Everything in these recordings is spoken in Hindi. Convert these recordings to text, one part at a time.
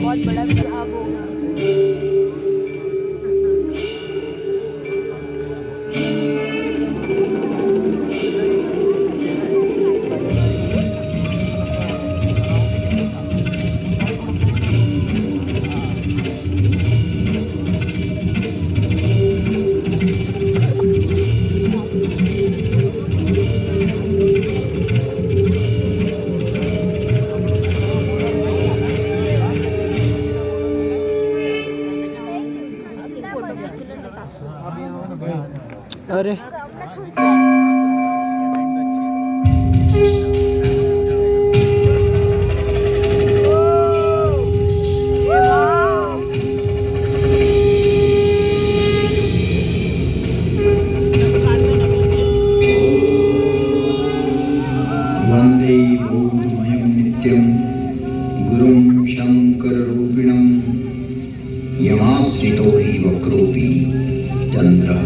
बहुत बड़ा अब होगा। अरे वंदे बोधमयं नित्यं गुरुं शंकररूपिणं यमाश्रितो हि वक्रोऽपि चन्द्रः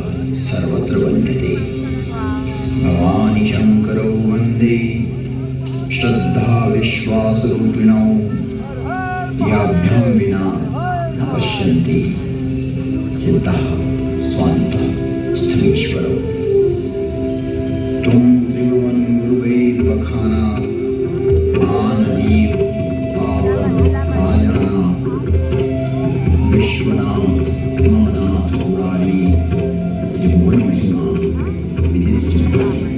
सर्वत्र वन्दते। भवानि शंकरौ वन्दे श्रद्धा विश्वासरूपिणौ याभ्यां विना न पश्यन्ति सिद्धः स्वान्तः स्थलीश्वरौ। तुम त्रिभुवन गुरुवेद बखाना मान जीव पावन आजाना विश्वनाथ ममनाथ मुरारी त्रिभुवन महिमा विदित तुम्हारी।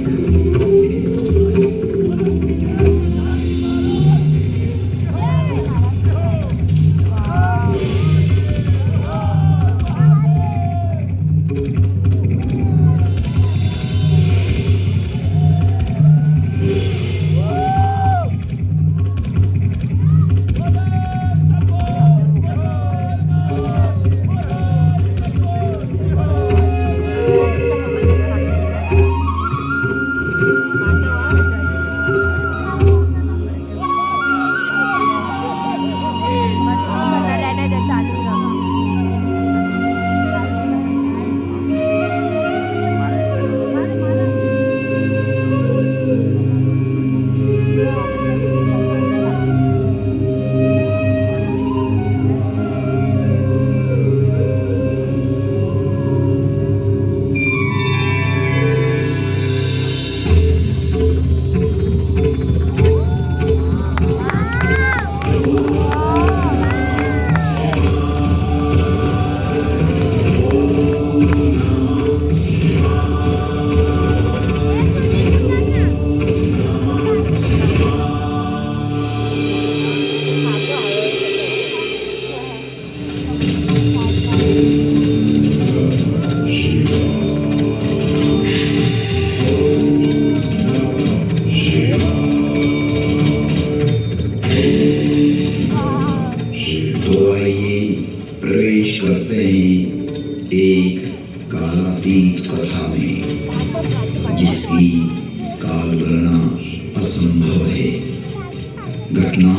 घटना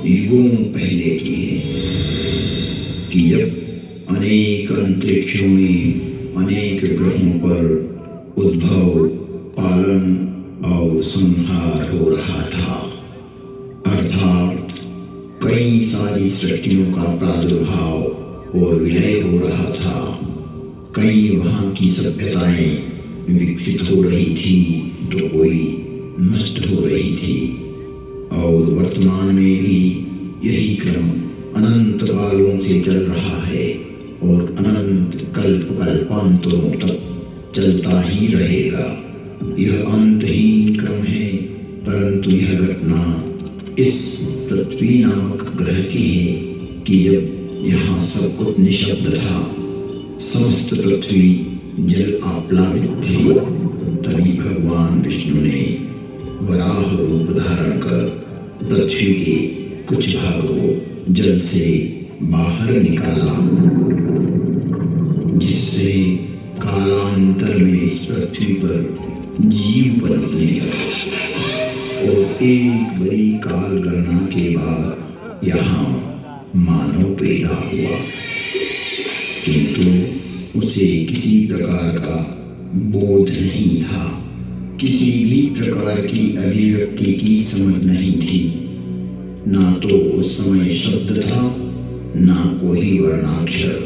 युगों पहले की है कि जब अनेक अंतरिक्षों में अनेक ग्रहों पर उद्भव, पालन और संहार हो रहा था, अर्थात कई सारी सृष्टियों का प्रादुर्भाव और विलय हो रहा था। कई वहाँ की सभ्यताएं विकसित हो रही थी तो कोई नष्ट हो रही थी, और वर्तमान में भी यही क्रम अनंत कालों से चल रहा है और अनंत कल्प कल्पांतरों तक चलता ही रहेगा। यह अंतहीन क्रम है, परंतु यह घटना इस पृथ्वी नामक ग्रह की है कि जब यहाँ सब कुछ निशब्द था, समस्त पृथ्वी जल आप्लावित थी, तभी भगवान विष्णु ने वराह रूप धारण कर पृथ्वी के कुछ भाग को जल से बाहर निकाला, जिससे कालांतर में इस पृथ्वी पर जीव पनपने लगा और एक बड़ी काल गणना के बाद यहाँ मानव पैदा हुआ। किंतु उसे किसी प्रकार का बोध नहीं था, किसी भी प्रकार की अभिव्यक्ति की समझ नहीं थी। ना तो उस समय शब्द था, ना कोई वर्णाक्षर।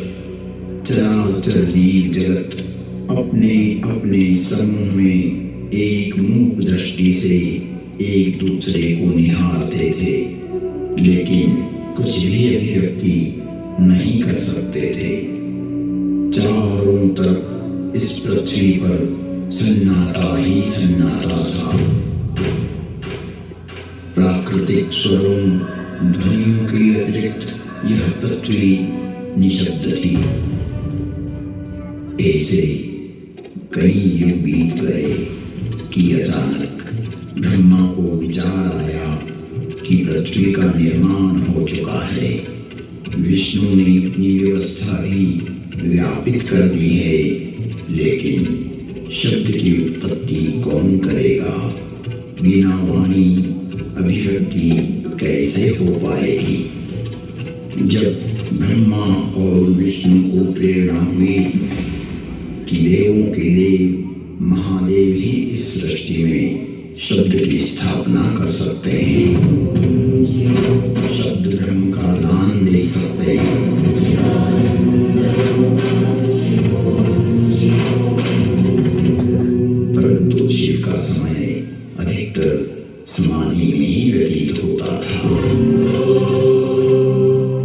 चराचर जीव जगत अपने अपने समूह में एक मूक दृष्टि से एक दूसरे को निहारते थे, लेकिन कुछ भी अभिव्यक्ति नहीं कर सकते थे। चारों तरफ इस पृथ्वी पर सन्नाटा ही सन्नाटा था। प्राकृतिक स्वरों, ध्वनियों के अतिरिक्त यह पृथ्वी निशब्द थी। ऐसे कई युग बीत गए कि अचानक ब्रह्मा को विचार आया कि पृथ्वी का निर्माण हो चुका है। विष्णु ने अपनी व्यवस्था भी व्यापित कर दी है, लेकिन शब्द की उत्पत्ति कौन करेगा? बिना वाणी अभिव्यक्ति कैसे हो पाएगी? जब ब्रह्मा और विष्णु को प्रेरणा हुई कि देवों के देव महादेव ही इस सृष्टि में शब्द की स्थापना कर सकते हैं, शब्द ब्रह्म का दान दे सकते हैं, परंतु शिव का समय अधिकतर समाधि में ही व्यतीत होता था।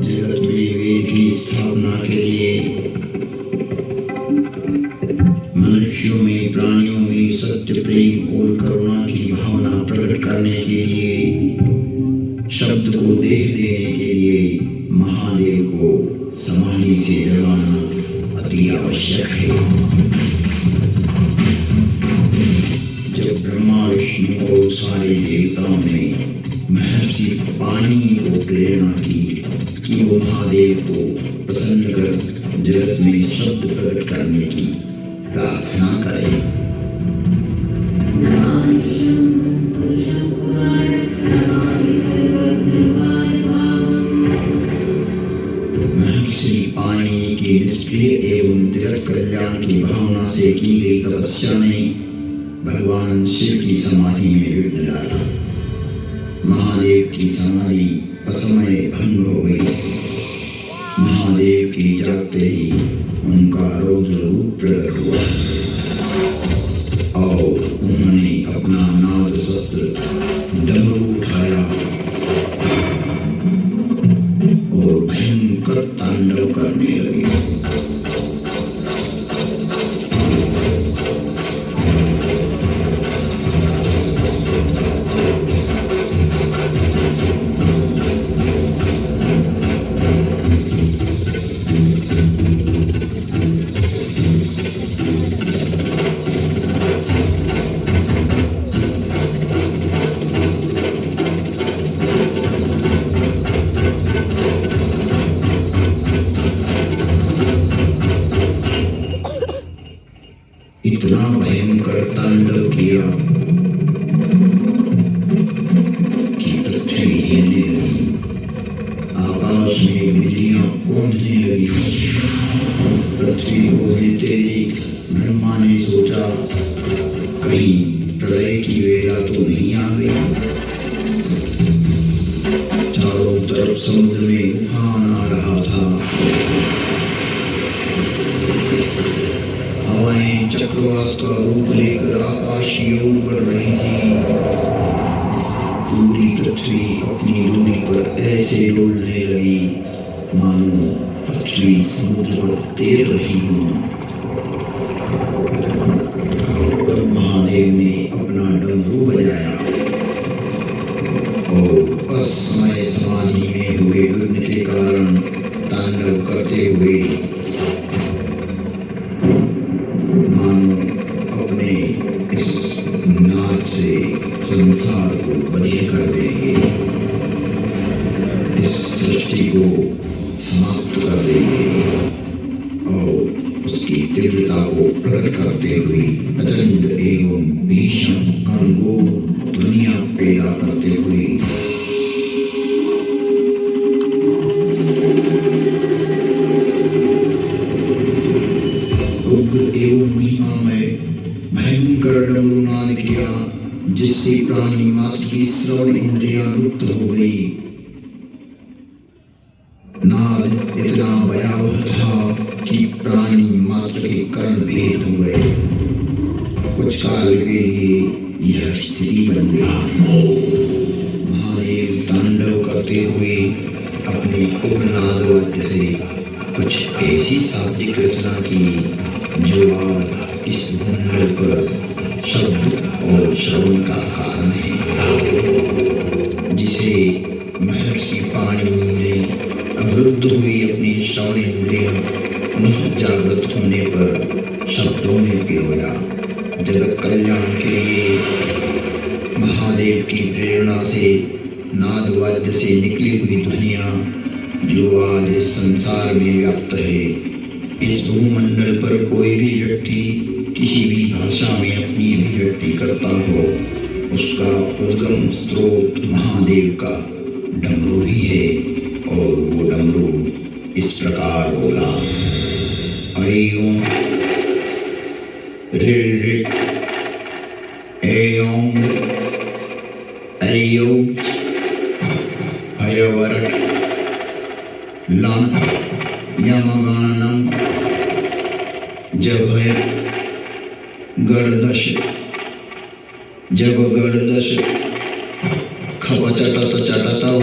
जगत में वेद की स्थापना के लिए, मनुष्यों में, प्राणियों में सत्य, प्रेम और करुणा की भावना प्रकट करने के लिए, शब्द को देह देने के लिए महादेव को समाधि से जगाना अति आवश्यक है। जब ब्रह्मा, विष्णु और सारे देवताओं ने महर्षि पाणिनि को प्रेरणा की कि वो महादेव को प्रसन्न कर जगत में शब्द प्रकट करने की प्रार्थना करें, महर्षि पाणिनि की निष्क्रिय एवं जगत कल्याण की भावना से की गई तपस्या ने भगवान शिव की समाधि में विघ्न डाला। महादेव की समाधि असमय भंग हो गई। महादेव की जागते ही उनका रौद्र रूप प्रकट हुआ और उन्होंने अपना नाद शस्त्र डमरू उठाया और भयंकर तांडव करने लगे। इतना भयंकर तांडव किया कि पृथ्वी जब समुद्र में उफान आ रहा था, हवाएं चक्रवात का रूप लेकर आकाश की ओर बढ़ रही थी। पूरी पृथ्वी अपनी दूरी पर ऐसे डोलने लगी मानो पृथ्वी समुद्र पर तैर रही हो। तब महादेव ने अपना डमरू बजाया और असमय समाधि में हुए विघ्न के कारण तांडव करते हुए मानो अपने इस नाद से संसार को बधिर कर देंगे, इस सृष्टि को समाप्त कर देंगे और उसकी तीव्रता को प्रकट करते हुए प्रचंड एवं भीषण घनघोर दुनिया पैदा करते हुए उग्र एवं महिमामय भयंकर डमरू नाद किया, जिससे प्राणी मात्र की श्रवण इंद्रियां लुप्त हो गई। नाद इतना भयावह था कि प्राणी मात्र के कर्ण भेद हो गए। कुछ काल के लिए यह स्थिति बन गई। महादेव तांडव करते हुए अपने उग्र नाद वाद्य से कुछ ऐसी शाब्दिक रचना की जो आज इस भूमंडल पर शब्द और श्रवण का कारण है, जिसे महर्षि पाणिनि ने अवरुद्ध हुई अपनी श्रवण इंद्रियां पुनः जागृत होने पर शब्दों में पिरोया। जगत कल्याण के लिए महादेव की प्रेरणा से नाद वाद्य से निकली हुई ध्वनियां जो आज इस संसार में व्याप्त है। इस भूमंडल पर कोई भी व्यक्ति किसी भी भाषा में अपनी अभिव्यक्ति करता हो, उसका उद्गम स्रोत महादेव का डमरू ही है। और वो डमरू इस प्रकार बोला, ऐं ऋ ऋ ऐं ऐयौ हयवरट् लं यमगणनं जभय गणदश जबगणदश खपचटत चटतौ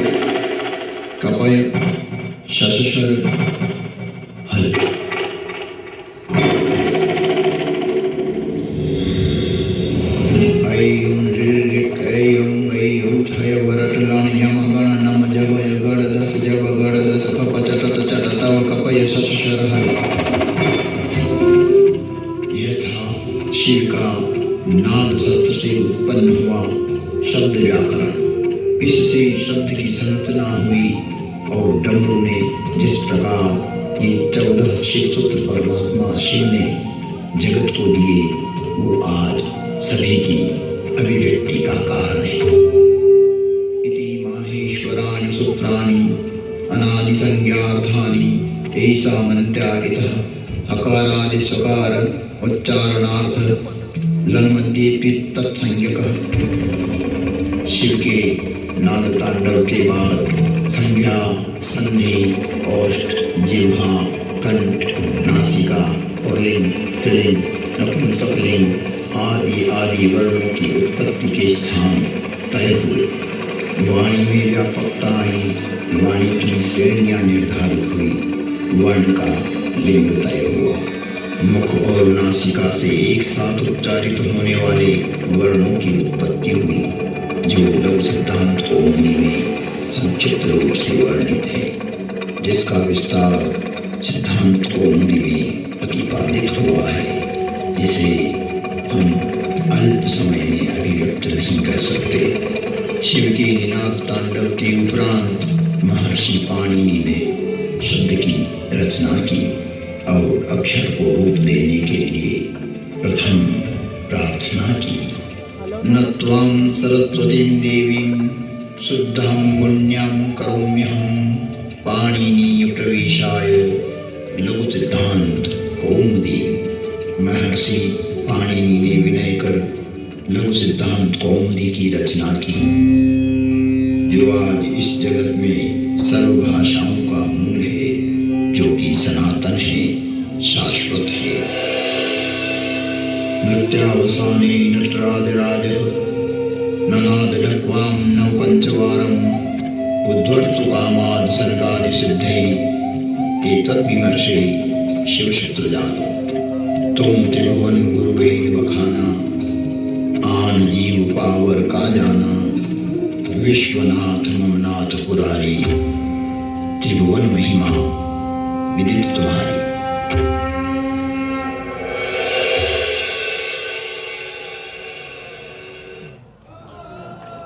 कपय शशशर हल। ऐं ऋ ऐं ऐयौ हयवरट् लं यमगणनं जभय गणदश जबगणदश खपचटत चटतौ कपय शशशर हल। यह था शिव का नाद शस्त्र से उत्पन्न हुआ शब्द व्याकरण। इससे शब्द की संरचना हुई और डमरू ने जिस प्रकार ये 14 शिव सूत्र परमात्मा शिव ने जगत को दिए, वो आज सभी की अभिव्यक्ति का कारण है। इति माहेश्वराणि सूत्राणि अनादि संज्ञार्थानि ऐसा मनत्या इतः हकारादि स्वकार उच्चारणार्थ लन्मध्ये तत्संज्ञकः। शिव के नाद तांडव के बाद संज्ञा, संधि, ओष्ठ, जिह्वा, कंठ, नासिका, पुल्लिंग, स्त्रीलिंग, नपुंसकलिंग आदि आदि वर्णों की उत्पत्ति के स्थान तय हुए। वाणी में व्यापकता आई, वाणी की श्रेणियां निर्धारित हुई, वर्ण का लिंग तय हुआ। मुख और नासिका से एक साथ उच्चारित होने वाले वर्णों की उत्पत्ति हुई, जो लघु सिद्धांत कौमुदी में संक्षिप्त रूप से वर्णित है, जिसका विस्तार सिद्धांत कौमुदी में प्रतिपादित हुआ है, जिसे हम अल्प समय में अभिव्यक्त नहीं कर सकते। शिव के निनाद तांडव के उपरांत महर्षि पाणिनि ने शब्द की रचना की और अक्षर को रूप देने के लिए प्रथम प्रार्थना की। न त्वां सरस्वतीं देवीं शुद्धां पुण्यां करोम्यहं पाणिनीय प्रवेशाय लघु सिद्धांत कौमुदी। महर्षि पाणिनि ने विनय कर लघु सिद्धांत कौमुदी की रचना की, जो आज इस जगत में सर्वभाषाओं का मूल है, जो कि सनातन है, शाश्वत है। नृत्यावसाने नटराजराजः ननादढक्वां नवपञ्चवारम् उद्धर्तु कामाद् सर्गादिसिद्धये एतद्विमर्शे शिवशत्रुजातो। तुम त्रिभुवन गुरुवेद बखाना, आन जीव पावर का जाना। विश्वनाथ ममनाथ पुरारी, त्रिभुवन महिमा विदित तुम्हारी।